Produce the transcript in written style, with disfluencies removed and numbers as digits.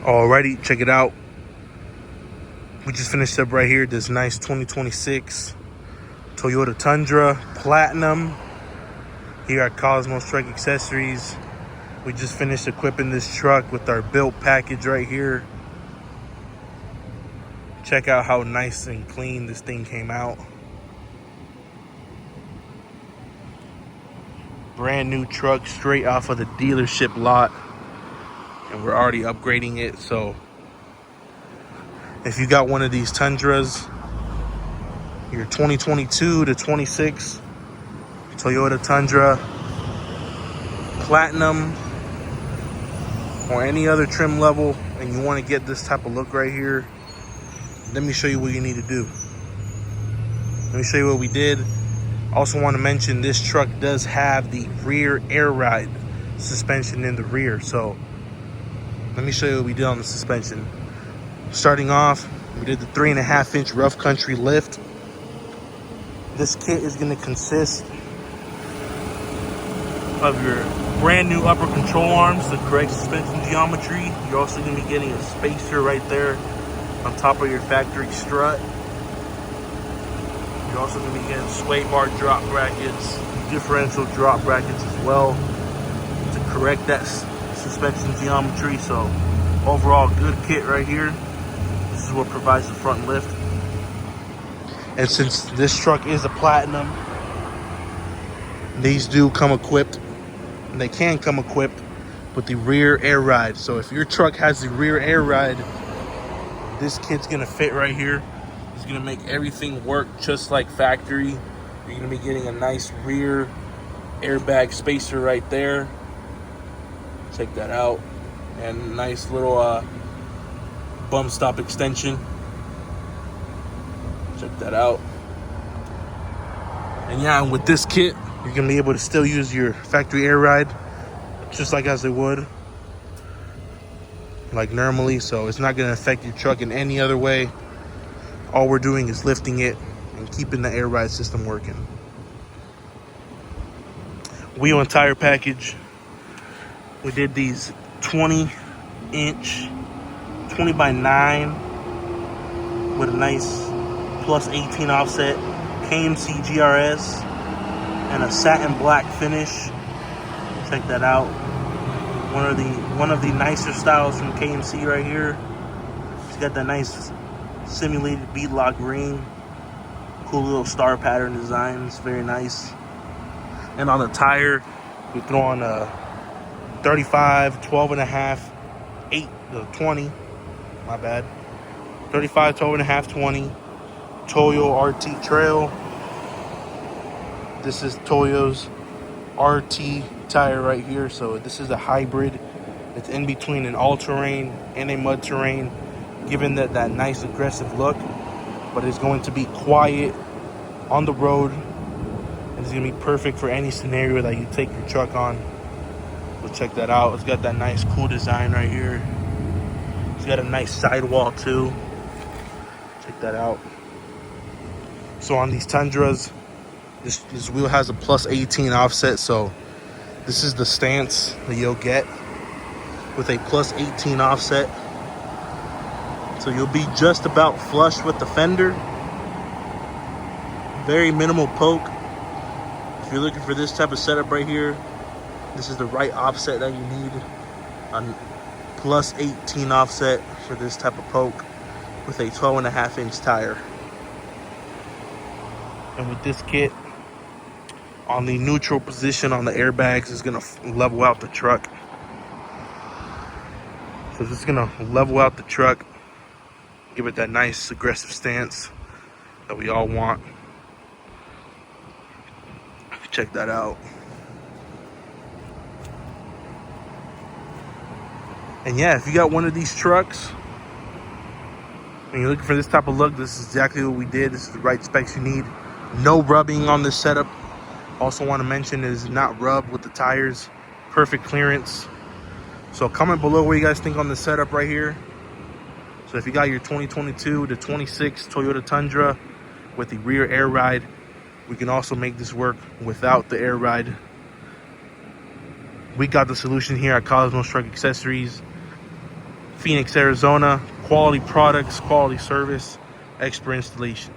Alrighty, check it out. We just finished up right here this nice 2026 Toyota Tundra Platinum here at Cosmos Truck Accessories. We just finished equipping this truck with our built package right here. Check out how nice and clean this thing came out. Brand new truck straight off of the dealership lot. And we're already upgrading it, so if you got one of these Tundras, your 2022 to 26 Toyota Tundra Platinum or any other trim level, and you want to get this type of look right here, let me show you what you need to do. Let me show you what we did. Also want to mention this truck does have the rear air ride suspension in the rear, so let me show you what we did on the suspension. Starting off, we did the 3.5-inch rough country lift. This kit is going to consist of your brand new upper control arms, the correct suspension geometry. You're also going to be getting a spacer right there on top of your factory strut. You're also going to be getting sway bar drop brackets, differential drop brackets as well to correct that suspension geometry. So overall, good kit right here. This is what provides the front lift. And since this truck is a Platinum, these do come equipped, and they can come equipped with the rear air ride. So if your truck has the rear air ride, this kit's gonna fit right here. It's gonna make everything work just like factory. You're gonna be getting a nice rear airbag spacer right there. Check that out. And a nice little bump stop extension. Check that out. And yeah, with this kit, you're gonna be able to still use your factory air ride just like as it would, like normally. So it's not gonna affect your truck in any other way. All we're doing is lifting it and keeping the air ride system working. Wheel and tire package. We did these 20-inch 20 by 9 with a nice plus 18 offset KMC GRS and a satin black finish. Check that out. One of the nicer styles from KMC right here. It's got that nice simulated beadlock ring. Cool little star pattern design. It's very nice. And on the tire, we throw on a 35, 12.5, 20. My bad. 35, 12.5, 20. Toyo RT Trail. This is Toyo's RT tire right here. So this is a hybrid. It's in between an all-terrain and a mud terrain, giving that nice aggressive look. But it's going to be quiet on the road. And it's going to be perfect for any scenario that you take your truck on. So check that out. It's got that nice cool design right here. It's got a nice sidewall too. Check that out. So on these Tundras, this wheel has a plus 18 offset. So this is the stance that you'll get with a plus 18 offset. So you'll be just about flush with the fender. Very minimal poke. If you're looking for this type of setup right here, this is the right offset that you need. On plus 18 offset for this type of poke with a 12.5-inch tire. And with this kit, on the neutral position on the airbags, is gonna level out the truck. So this is gonna level out the truck, give it that nice aggressive stance that we all want. Check that out. And yeah, if you got one of these trucks and you're looking for this type of look, this is exactly what we did. This is the right specs you need. No rubbing on this setup. Also want to mention is not rubbed with the tires. Perfect clearance. So comment below what you guys think on this setup right here. So if you got your 2022 to 26 Toyota Tundra with the rear air ride, we can also make this work without the air ride. We got the solution here at Cosmos Truck Accessories. Phoenix, Arizona. Quality products, quality service, expert installation.